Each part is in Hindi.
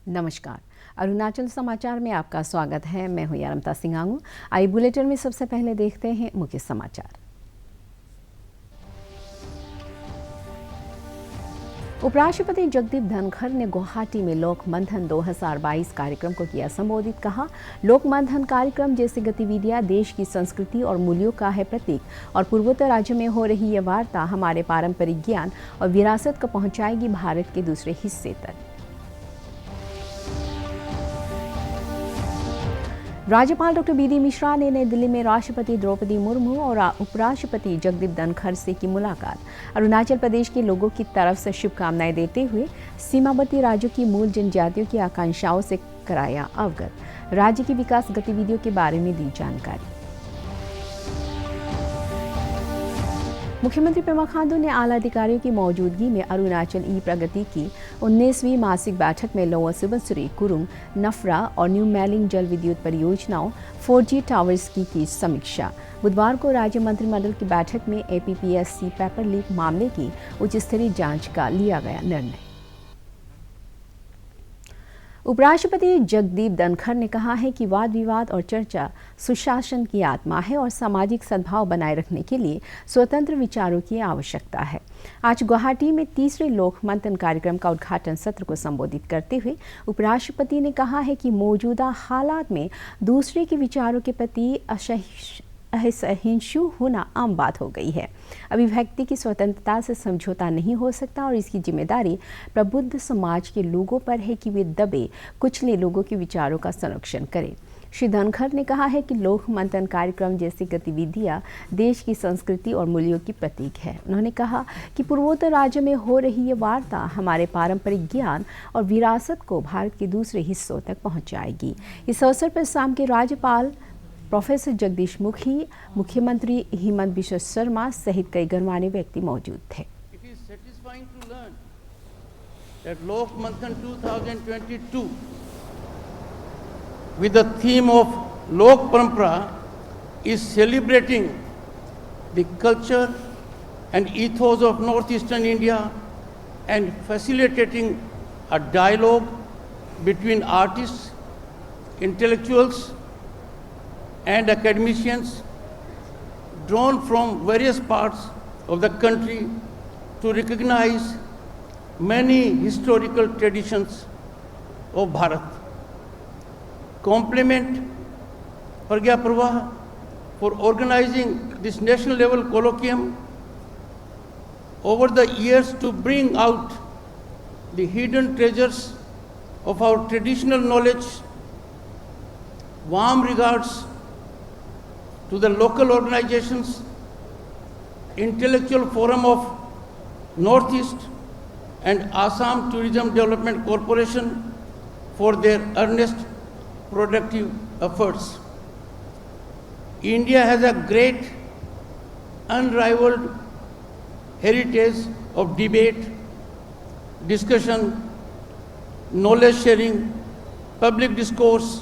नमस्कार। अरुणाचल समाचार में आपका स्वागत है। मैं हूं यारमता सिंगांगू। आई बुलेटिन में सबसे पहले देखते हैं मुख्य समाचार। उपराष्ट्रपति जगदीप धनखड़ ने गुवाहाटी में लोक मंथन 2022 कार्यक्रम को किया संबोधित। कहा, लोक मंथन कार्यक्रम जैसी गतिविधियां देश की संस्कृति और मूल्यों का है प्रतीक और पूर्वोत्तर राज्यों में हो रही यह वार्ता हमारे पारंपरिक ज्ञान और विरासत को पहुंचाएगी भारत के दूसरे हिस्से तक। राज्यपाल डॉ. बी.डी. मिश्रा ने नई दिल्ली में राष्ट्रपति द्रौपदी मुर्मू और उपराष्ट्रपति जगदीप धनखड़ से की मुलाकात। अरुणाचल प्रदेश के लोगों की तरफ से शुभकामनाएं देते हुए सीमावर्ती राज्यों की मूल जनजातियों की आकांक्षाओं से कराया अवगत। राज्य की विकास गतिविधियों के बारे में दी जानकारी। मुख्यमंत्री पेमा खांडू ने आला अधिकारियों की मौजूदगी में अरुणाचल ई प्रगति की 19वीं मासिक बैठक में लोअर सुबनसिरी, कुरुंग, नफरा और न्यू मैलिंग जल विद्युत परियोजनाओं 4G टावर्स की समीक्षा। बुधवार को राज्य मंत्रिमंडल की बैठक में APPSC पेपर लीक मामले की उच्च स्तरीय जांच का लिया गया निर्णय। उपराष्ट्रपति जगदीप धनखड़ ने कहा है कि वाद विवाद और चर्चा सुशासन की आत्मा है और सामाजिक सद्भाव बनाए रखने के लिए स्वतंत्र विचारों की आवश्यकता है। आज गुवाहाटी में तीसरे लोक मंथन कार्यक्रम का उद्घाटन सत्र को संबोधित करते हुए उपराष्ट्रपति ने कहा है कि मौजूदा हालात में दूसरे के विचारों के प्रति असहिष्णु होना आम बात हो गई है। अभिव्यक्ति की स्वतंत्रता से समझौता नहीं हो सकता और इसकी जिम्मेदारी प्रबुद्ध समाज के लोगों पर है कि वे दबे कुचले लोगों के विचारों का संरक्षण करें। श्री धनखड़ ने कहा है कि लोक मंथन कार्यक्रम जैसी गतिविधियां देश की संस्कृति और मूल्यों की प्रतीक है। उन्होंने कहा कि पूर्वोत्तर राज्य में हो रही ये वार्ता हमारे पारंपरिक ज्ञान और विरासत को भारत के दूसरे हिस्सों तक पहुंचाएगी। इस अवसर पर असम के राज्यपाल प्रोफेसर जगदीश मुखी, मुख्यमंत्री हिमंत बिश्व शर्मा सहित कई गणमान्य व्यक्ति मौजूद थे। It is satisfying to learn that Lok Manthan 2022 with the theme of Lok Parampara is celebrating the culture and ethos of northeastern India and facilitating a dialogue between artists, intellectuals and academicians drawn from various parts of the country to recognize many historical traditions of Bharat. Compliment Pragya Pravah for organizing this national level colloquium over the years to bring out the hidden treasures of our traditional knowledge. Warm regards to the local organizations, Intellectual Forum of Northeast and Assam Tourism Development Corporation for their earnest productive efforts. India has a great unrivaled heritage of debate, discussion, knowledge sharing, public discourse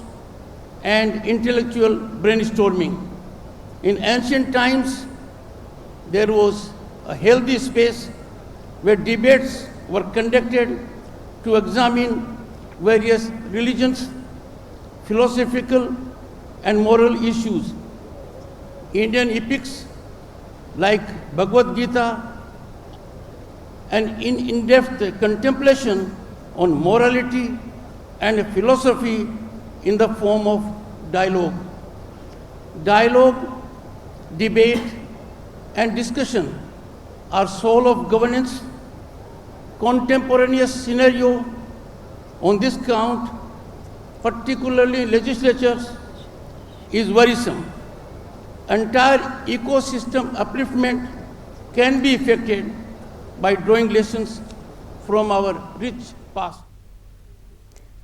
and intellectual brainstorming. In ancient times, there was a healthy space where debates were conducted to examine various religions, philosophical and moral issues. Indian epics like Bhagavad Gita and in-depth contemplation on morality and philosophy in the form of dialogue. Dialogue, debate and discussion are soul of governance. Contemporaneous scenario on this count, particularly legislatures, is worrisome. Entire ecosystem upliftment can be effected by drawing lessons from our rich past.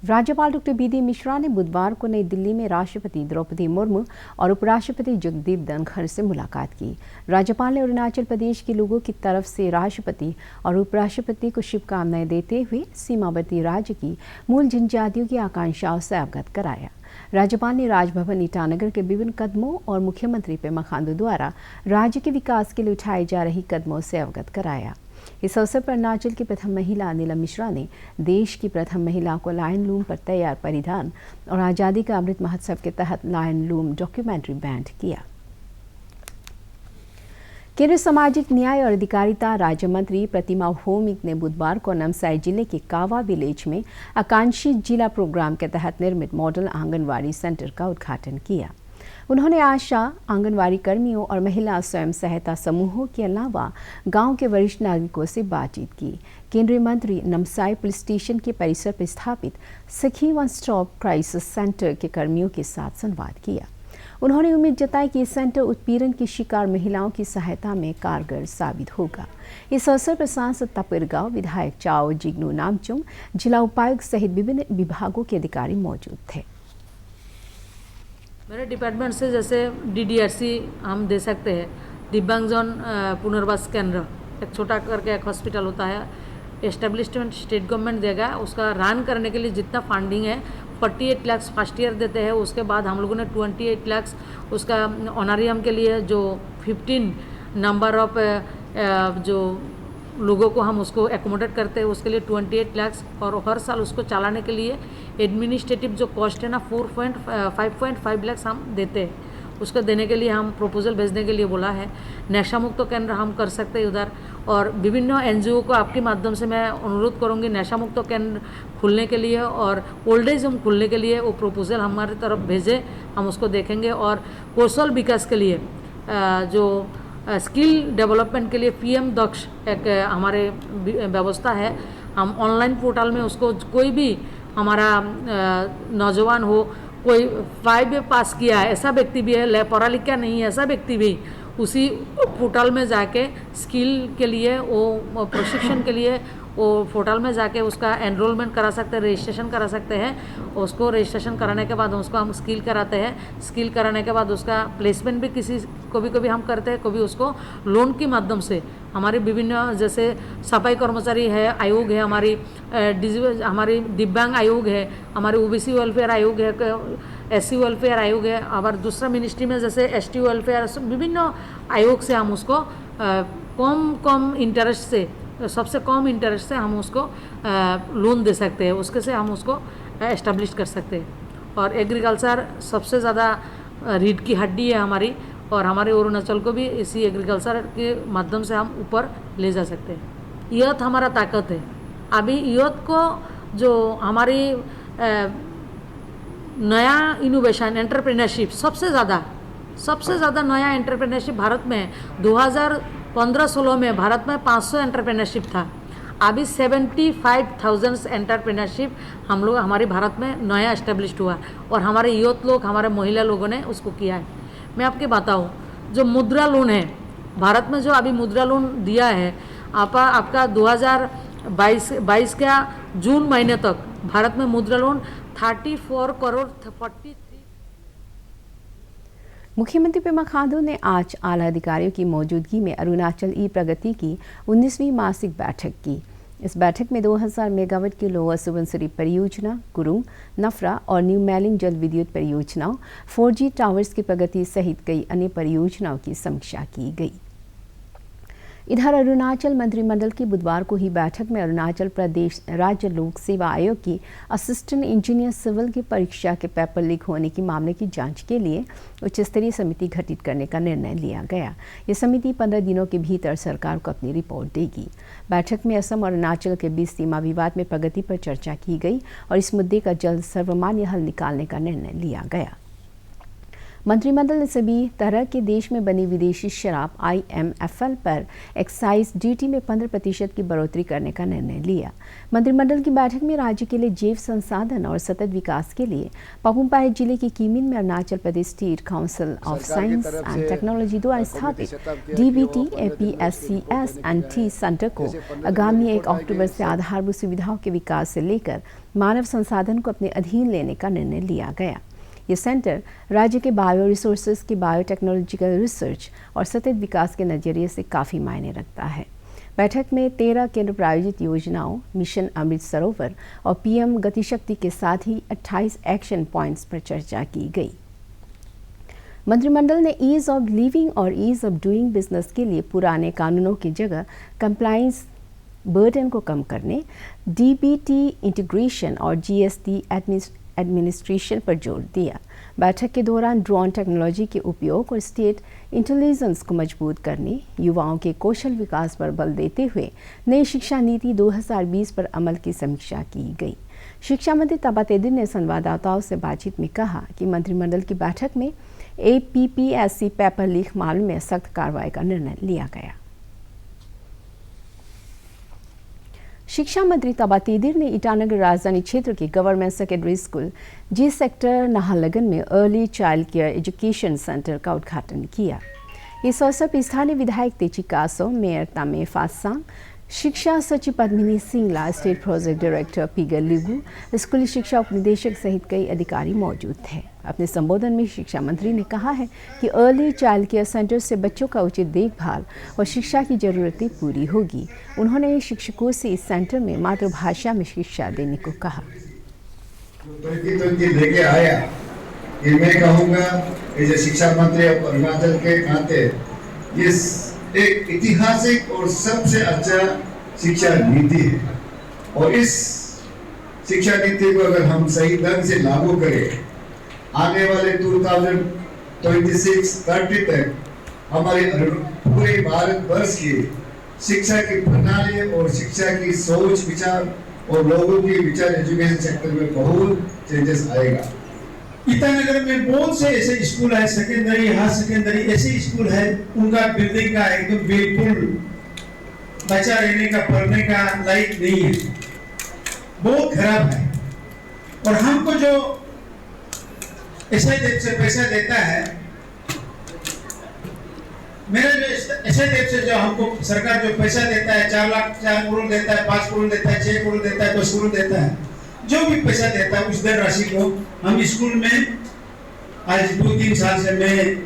राज्यपाल डॉ. बी.डी. मिश्रा ने बुधवार को नई दिल्ली में राष्ट्रपति द्रौपदी मुर्मू और उपराष्ट्रपति जगदीप धनखड़ से मुलाकात की। राज्यपाल ने अरुणाचल प्रदेश के लोगों की तरफ से राष्ट्रपति और उपराष्ट्रपति को शुभकामनाएं देते हुए सीमावर्ती राज्य की मूल जनजातियों की आकांक्षाओं से अवगत कराया। राज्यपाल ने राजभवन ईटानगर के विभिन्न कदमों और मुख्यमंत्री पेमा खांडू द्वारा राज्य के विकास के लिए उठाए जा रही कदमों से अवगत कराया। इस अवसर पर अरुणाचल की प्रथम महिला नीलम मिश्रा ने देश की प्रथम महिला को लायन लूम पर तैयार परिधान और आज़ादी का अमृत महोत्सव के तहत लायन लूम डॉक्यूमेंट्री बैंड किया। केंद्रीय सामाजिक न्याय और अधिकारिता राज्य मंत्री प्रतिमा भौमिक ने बुधवार को नामसाई जिले के कावा विलेज में आकांक्षी जिला प्रोग्राम के तहत निर्मित मॉडल आंगनवाड़ी सेंटर का उद्घाटन किया। उन्होंने आशा, आंगनवाड़ी कर्मियों और महिला स्वयं सहायता समूहों के अलावा गांव के वरिष्ठ नागरिकों से बातचीत की। केंद्रीय मंत्री नामसाई पुलिस स्टेशन के परिसर पर स्थापित सखी वन स्टॉप क्राइसिस सेंटर के कर्मियों के साथ संवाद किया। उन्होंने उम्मीद जताई कि ये सेंटर उत्पीड़न की शिकार महिलाओं की सहायता में कारगर साबित होगा। इस अवसर पर सांसद तापिर गाव, विधायक चाओ जिग्नू नामचुम, जिला उपायुक्त सहित विभिन्न विभागों के अधिकारी मौजूद थे। मेरे डिपार्टमेंट से जैसे DDRC हम दे सकते हैं, दिव्यांगजन पुनर्वास केंद्र, एक छोटा करके एक हॉस्पिटल होता है, एस्टेब्लिशमेंट स्टेट गवर्नमेंट देगा। उसका रन करने के लिए जितना फंडिंग है 48 लाख फर्स्ट ईयर देते हैं। उसके बाद हम लोगों ने 28 लाख उसका ऑनरियम के लिए, जो 15 नंबर ऑफ जो लोगों को हम उसको एकोमोडेट करते हैं, उसके लिए 28 लाख, और हर साल उसको चलाने के लिए एडमिनिस्ट्रेटिव जो कॉस्ट है ना 5.5 लाख हम देते हैं। उसको देने के लिए हम प्रपोजल भेजने के लिए बोला है। नशा मुक्त केंद्र हम कर सकते हैं उधर, और विभिन्न NGO को आपके माध्यम से मैं अनुरोध करूंगी नशा मुक्त केंद्र खुलने के लिए और ओल्ड एज होम खुलने के लिए वो प्रपोजल हमारी तरफ भेजें, हम उसको देखेंगे। और कौशल विकास के लिए जो स्किल डेवलपमेंट के लिए PM दक्ष एक हमारे व्यवस्था है। हम ऑनलाइन पोर्टल में उसको कोई भी हमारा नौजवान हो, कोई 5 पास किया है ऐसा व्यक्ति भी है, पढ़ा लिखा नहीं है ऐसा व्यक्ति भी, उसी पोर्टल में जाके स्किल के लिए वो प्रशिक्षण के लिए वो पोर्टल में जाके उसका एनरोलमेंट करा सकते हैं, रजिस्ट्रेशन करा सकते हैं। उसको रजिस्ट्रेशन कराने के बाद उसको हम स्किल कराते हैं। स्किल कराने के बाद उसका प्लेसमेंट भी किसी कभी हम करते हैं, कभी उसको लोन के माध्यम से हमारे विभिन्न जैसे सफाई कर्मचारी है आयोग है, हमारी दिव्यांग आयोग है, हमारे OBC वेलफेयर आयोग है, SC वेलफेयर आयोग है, और दूसरा मिनिस्ट्री में जैसे ST वेलफेयर, विभिन्न आयोग से हम उसको कम इंटरेस्ट से, सबसे कम इंटरेस्ट से हम उसको लोन दे सकते हैं, उसके से हम उसको एस्टेब्लिश कर सकते हैं। और एग्रीकल्चर सबसे ज़्यादा रीढ़ की हड्डी है हमारी, और हमारे अरुणाचल को भी इसी एग्रीकल्चर के माध्यम से हम ऊपर ले जा सकते हैं। यूथ हमारा ताकत है। अभी यूथ को जो हमारी नया इनोवेशन एंटरप्रेन्योरशिप सबसे ज़्यादा नया एंटरप्रेन्योरशिप भारत में है। 2015-16 में भारत में 500 एंटरप्रेन्योरशिप था। अभी 75,000 एंटरप्रेन्योरशिप हम लोग हमारे भारत में नया एस्टेब्लिश्ड हुआ, और हमारे यूथ लोग, हमारे महिला लोगों ने उसको किया है। मैं आपके बताऊं, जो मुद्रा लोन है भारत में, जो अभी मुद्रा लोन दिया है आपका 2022 का जून महीने तक भारत में मुद्रा लोन 34 करोड़ 43। मुख्यमंत्री पेमा खांडू ने आज आला अधिकारियों की मौजूदगी में अरुणाचल ई-प्रगति की 19वीं मासिक बैठक की। इस बैठक में 2000 मेगावाट की लोअर सुबनसिरी परियोजना, कुरुंग, नफरा और न्यू मैलिंग जल विद्युत परियोजनाओं, 4G टावर्स की प्रगति सहित कई अन्य परियोजनाओं की समीक्षा की गई। इधर अरुणाचल मंत्रिमंडल की बुधवार को ही बैठक में अरुणाचल प्रदेश राज्य लोक सेवा आयोग की असिस्टेंट इंजीनियर सिविल की परीक्षा के पेपर लीक होने की मामले की जांच के लिए उच्च स्तरीय समिति गठित करने का निर्णय लिया गया। ये समिति 15 दिनों के भीतर सरकार को अपनी रिपोर्ट देगी। बैठक में असम और अरुणाचल के बीच सीमा विवाद में प्रगति पर चर्चा की गई और इस मुद्दे का जल्द सर्वमान्य हल निकालने का निर्णय लिया गया। मंत्रिमंडल ने सभी तरह के देश में बनी विदेशी शराब IMFL पर एक्साइज ड्यूटी में 15% की बढ़ोतरी करने का निर्णय लिया। मंत्रिमंडल की बैठक में राज्य के लिए जैव संसाधन और सतत विकास के लिए पापुमपारे जिले के कीमिन में Arunachal Pradesh state council of science and technology द्वारा स्थापित DBT APSCS&T सेंटर को आगामी 1 अक्टूबर से आधारभूत सुविधाओं के विकास से लेकर मानव संसाधन को अपने अधीन लेने का निर्णय लिया गया। ये सेंटर राज्य के बायो रिसोर्सेज की बायोटेक्नोलॉजिकल रिसर्च और सतत विकास के नज़रिए से काफ़ी मायने रखता है। बैठक में 13 केंद्र प्रायोजित योजनाओं, मिशन अमृत सरोवर और PM गतिशक्ति के साथ ही 28 एक्शन पॉइंट्स पर चर्चा की गई। मंत्रिमंडल ने ईज ऑफ लिविंग और ईज ऑफ डूइंग बिजनेस के लिए पुराने कानूनों की जगह कंप्लायंस बर्डन को कम करने, डीबीटी इंटीग्रेशन और जीएसटी एडमिनिस्ट्रेशन पर जोर दिया। बैठक के दौरान ड्रोन टेक्नोलॉजी के उपयोग और स्टेट इंटेलिजेंस को मजबूत करने, युवाओं के कौशल विकास पर बल देते हुए नई शिक्षा नीति 2020 पर अमल की समीक्षा की गई। शिक्षा मंत्री ताबा तेदिर ने संवाददाताओं से बातचीत में कहा कि मंत्रिमंडल की बैठक में APPSC पेपर लीक मामले में सख्त कार्रवाई का निर्णय लिया गया। शिक्षा मंत्री ताबा तेदिर ने ईटानगर राजधानी क्षेत्र के government secondary school G sector Naharlagun में early child care education centre का उद्घाटन किया। इस अवसर पर स्थानीय विधायक तेची कासो, मेयर तामे फासांग, शिक्षा सचिव Padmini Singla, state project director Pigar Ligu, स्कूली शिक्षा उपनिदेशक सहित कई अधिकारी मौजूद थे। अपने संबोधन में शिक्षा मंत्री ने कहा है कि अर्ली चाइल्ड केयर सेंटर से बच्चों का उचित देखभाल और शिक्षा की जरूरतें पूरी होगी। उन्होंने शिक्षकों से इस सेंटर में मातृभाषा में शिक्षा देने को कहा। लेके आया ये मैं कहूँगा शिक्षा मंत्री अरुणाचल के नाते इस एक ऐतिहासिक और सबसे अच्छा शिक्षा नीति है और इस शिक्षा नीति को अगर हम सही ढंग से लागू करें, आने वाले 2026-30 तक हमारे पूरे भारत वर्ष की शिक्षा की प्रणाली और शिक्षा की सोच विचार और लोगों की विचार एजुकेशन सेक्टर में बहुत चेंजेस आएगा। ईटानगर में बहुत से ऐसे स्कूल है, सेकेंडरी, हायर सेकेंडरी ऐसे स्कूल है, उनका बिल्डिंग का एकदम बिल्कुल बचा रहने का, पढ़ने का लायक नहीं है, बहुत खराब है। और हमको जो एसआईएफ से पैसा देता है, मेरा जो एसआईएफ से जो हमको सरकार जो पैसा देता है, 4 करोड़ देता है, 5 करोड़ देता है, 6 करोड़ देता है, 10 करोड़ देता है, जो भी पैसा देता है उस धनराशि को हम स्कूल में आज 2-3 साल से मैं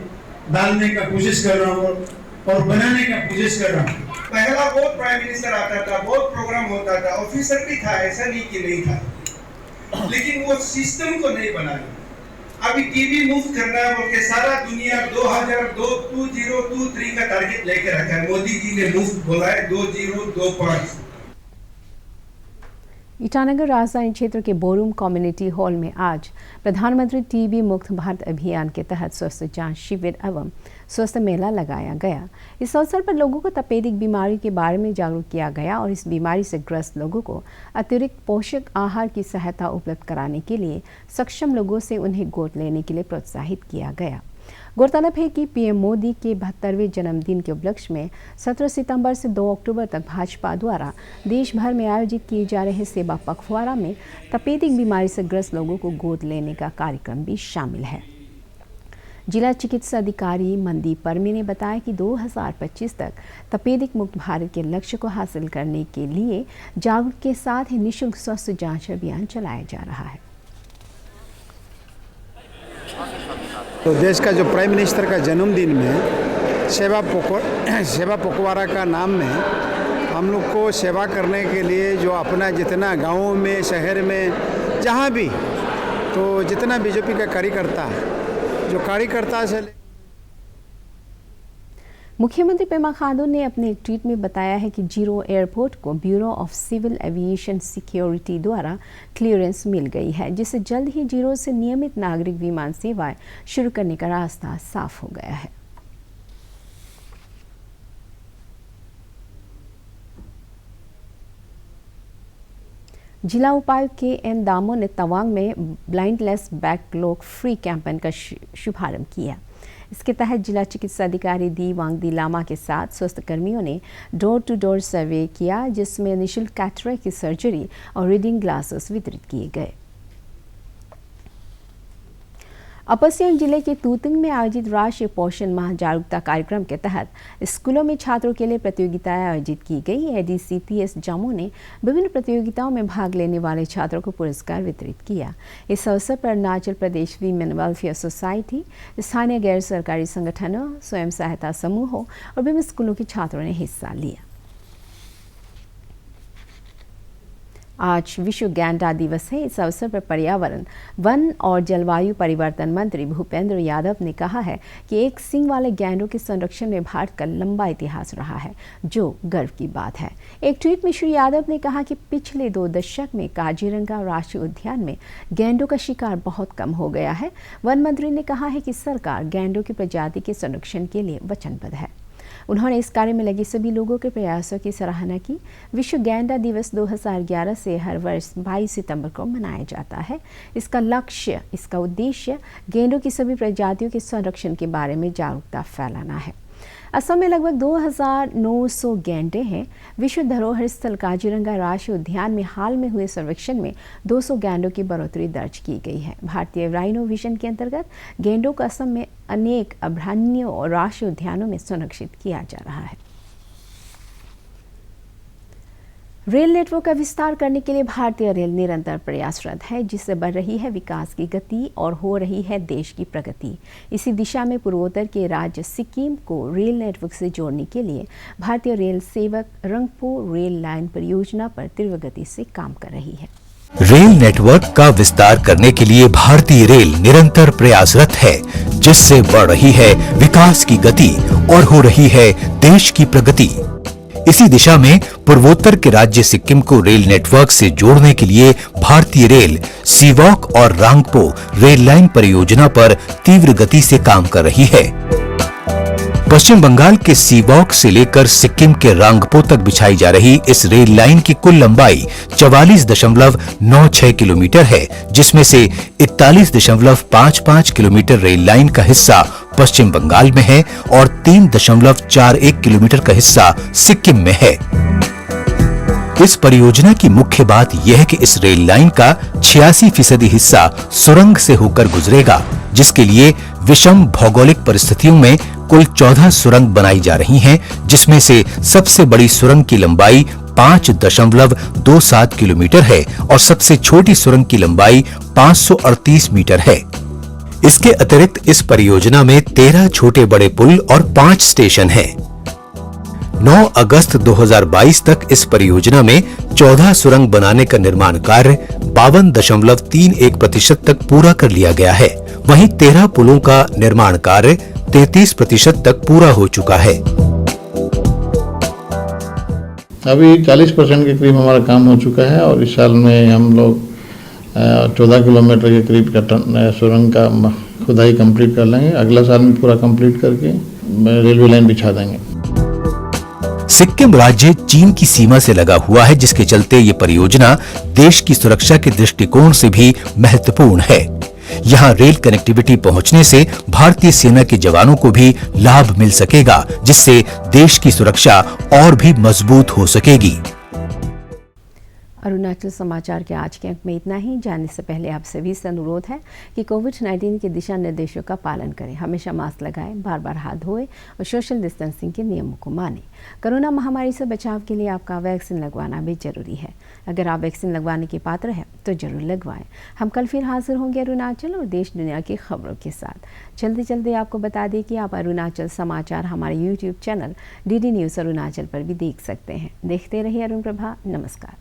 डालने का कोशिश कर रहा हूँ और बनाने का कोशिश कर रहा हूँ। पहला बहुत प्राइम मिनिस्टर आता था, बहुत प्रोग्राम होता था, ऑफिसर भी था, ऐसा नहीं कि नहीं था, लेकिन वो सिस्टम को नहीं बनाया। अभी टीवी मुफ्त करना है बोल के सारा दुनिया 2023 का टारगेट लेके रखा है। मोदी जी ने मुफ्त बोला है 2025। ईटानगर राजधानी क्षेत्र के बोरूम कम्युनिटी हॉल में आज प्रधानमंत्री टीबी मुक्त भारत अभियान के तहत स्वास्थ्य जांच शिविर एवं स्वास्थ्य मेला लगाया गया। इस अवसर पर लोगों को तपेदिक बीमारी के बारे में जागरूक किया गया और इस बीमारी से ग्रस्त लोगों को अतिरिक्त पोषक आहार की सहायता उपलब्ध कराने के लिए सक्षम लोगों से उन्हें गोद लेने के लिए प्रोत्साहित किया गया। गौरतलब है कि पीएम मोदी के 72वें जन्मदिन के उपलक्ष्य में 17 सितंबर से 2 अक्टूबर तक भाजपा द्वारा देश भर में आयोजित किए जा रहे सेवा पखवाड़ा में तपेदिक बीमारी से ग्रस्त लोगों को गोद लेने का कार्यक्रम भी शामिल है। जिला चिकित्सा अधिकारी मनदीप परमे ने बताया कि 2025 तक तपेदिक मुक्त भारत के लक्ष्य को हासिल करने के लिए जागरूक के साथ ही निःशुल्क स्वास्थ्य जांच अभियान चलाया जा रहा है। तो देश का जो प्राइम मिनिस्टर का जन्मदिन में सेवा पखवाड़ा का नाम में हम लोग को सेवा करने के लिए जो अपना जितना गाँव में, शहर में, जहाँ भी तो जितना बीजेपी का कार्यकर्ता है, जो कार्यकर्ता से मुख्यमंत्री पेमा खांडू ने अपने एक ट्वीट में बताया है कि जीरो एयरपोर्ट को Bureau of Civil Aviation Security द्वारा क्लियरेंस मिल गई है, जिससे जल्द ही जीरो से नियमित नागरिक विमान सेवाएं शुरू करने का रास्ता साफ हो गया है। जिला उपायुक्त KN दामो ने तवांग में ब्लाइंडलेस बैकलॉग फ्री कैंपेन का शुभारंभ किया। इसके तहत जिला चिकित्सा अधिकारी दी वांगदी लामा के साथ स्वास्थ्य कर्मियों ने डोर टू डोर सर्वे किया, जिसमें निःशुल्क कैटरेक्ट की सर्जरी और रीडिंग ग्लासेस वितरित किए गए। अपर सियांग जिले के तूतिंग में आयोजित राष्ट्रीय पोषण माह जागरूकता कार्यक्रम के तहत स्कूलों में छात्रों के लिए प्रतियोगिताएं आयोजित की गई। ADC TS जामो ने विभिन्न प्रतियोगिताओं में भाग लेने वाले छात्रों को पुरस्कार वितरित किया। इस अवसर पर Arunachal Pradesh women welfare society, स्थानीय गैर सरकारी संगठनों, स्वयं सहायता समूहों और विभिन्न स्कूलों के छात्रों ने हिस्सा लिया। आज विश्व गैंडा दिवस है। इस अवसर पर पर्यावरण, वन और जलवायु परिवर्तन मंत्री भूपेंद्र यादव ने कहा है कि एक सींग वाले गैंडों के संरक्षण में भारत का लंबा इतिहास रहा है, जो गर्व की बात है। एक ट्वीट में श्री यादव ने कहा कि पिछले 2 दशक में काजीरंगा राष्ट्रीय उद्यान में गैंडों का शिकार बहुत कम हो गया है। वन मंत्री ने कहा है कि सरकार गैंडों की प्रजाति के संरक्षण के लिए वचनबद्ध है। उन्होंने इस कार्य में लगे सभी लोगों के प्रयासों की सराहना की। विश्व गैंडा दिवस 2011 से हर वर्ष 22 सितंबर को मनाया जाता है। इसका उद्देश्य गैंडों की सभी प्रजातियों के संरक्षण के बारे में जागरूकता फैलाना है। असम में लगभग 2900 गैंडे हैं। विश्व धरोहर स्थल काजीरंगा राष्ट्रीय उद्यान में हाल में हुए सर्वेक्षण में 200 गैंडों की बढ़ोतरी दर्ज की गई है। भारतीय राइनो विजन के अंतर्गत गैंडों को असम में अनेक अभयारण्यों और राष्ट्रीय उद्यानों में संरक्षित किया जा रहा है। रेल नेटवर्क का विस्तार करने के लिए भारतीय रेल निरंतर प्रयासरत है, जिससे बढ़ रही है विकास की गति और हो रही है देश की प्रगति। इसी दिशा में पूर्वोत्तर के राज्य सिक्किम को रेल नेटवर्क से जोड़ने के लिए भारतीय रेल सेवक रंगपो रेल लाइन परियोजना पर तीव्र गति से काम कर रही है। रेल नेटवर्क का विस्तार करने के लिए भारतीय रेल निरंतर प्रयासरत है, जिससे बढ़ रही है विकास की गति और हो रही है देश की प्रगति। इसी दिशा में पूर्वोत्तर के राज्य सिक्किम को रेल नेटवर्क से जोड़ने के लिए भारतीय रेल सीवॉक और रांगपो रेल लाइन परियोजना पर तीव्र गति से काम कर रही है। पश्चिम बंगाल के सीवॉक से लेकर सिक्किम के रांगपो तक बिछाई जा रही इस रेल लाइन की कुल लंबाई 44.96 किलोमीटर है, जिसमें से 41.55 किलोमीटर रेल लाइन का हिस्सा पश्चिम बंगाल में है और 3.41 किलोमीटर का हिस्सा सिक्किम में है। इस परियोजना की मुख्य बात यह है कि इस रेल लाइन का 86% हिस्सा सुरंग से होकर गुजरेगा, जिसके लिए विषम भौगोलिक परिस्थितियों में कुल 14 सुरंग बनाई जा रही हैं, जिसमें से सबसे बड़ी सुरंग की लंबाई 5.27 किलोमीटर है और सबसे छोटी सुरंग की लंबाई 538 मीटर है। इसके अतिरिक्त इस परियोजना में 13 छोटे बड़े पुल और 5 स्टेशन हैं। 9 अगस्त 2022 तक इस परियोजना में 14 सुरंग बनाने का निर्माण कार्य 52.31% तक पूरा कर लिया गया है। वहीं 13 पुलों का निर्माण कार्य 33% तक पूरा हो चुका है। अभी 40% के करीब हमारा काम हो चुका है और इस साल में हम लोग 14 किलोमीटर के करीब का सुरंग का खुदाई कंप्लीट कर लेंगे। अगला साल में पूरा कंप्लीट करके रेलवे लाइन बिछा देंगे। सिक्किम राज्य चीन की सीमा से लगा हुआ है, जिसके चलते ये परियोजना देश की सुरक्षा के दृष्टिकोण से भी महत्वपूर्ण है। यहाँ रेल कनेक्टिविटी पहुँचने से भारतीय सेना के जवानों को भी लाभ मिल सकेगा, जिससे देश की सुरक्षा और भी मजबूत हो सकेगी। अरुणाचल समाचार के आज के अंक में इतना ही। जाने से पहले आप सभी से अनुरोध है कि कोविड-19 के दिशा निर्देशों का पालन करें, हमेशा मास्क लगाएं, बार-बार हाथ धोएं और सोशल डिस्टेंसिंग के नियमों को मानें। कोरोना महामारी से बचाव के लिए आपका वैक्सीन लगवाना भी जरूरी है। अगर आप वैक्सीन लगवाने के पात्र हैं तो जरूर लगवाएं। हम कल फिर हाजिर होंगे अरुणाचल और देश दुनिया की खबरों के साथ। चलते आपको बता दें कि आप अरुणाचल समाचार हमारे YouTube channel DD news Arunachal पर भी देख सकते हैं। देखते रहिए अरुण प्रभा। नमस्कार।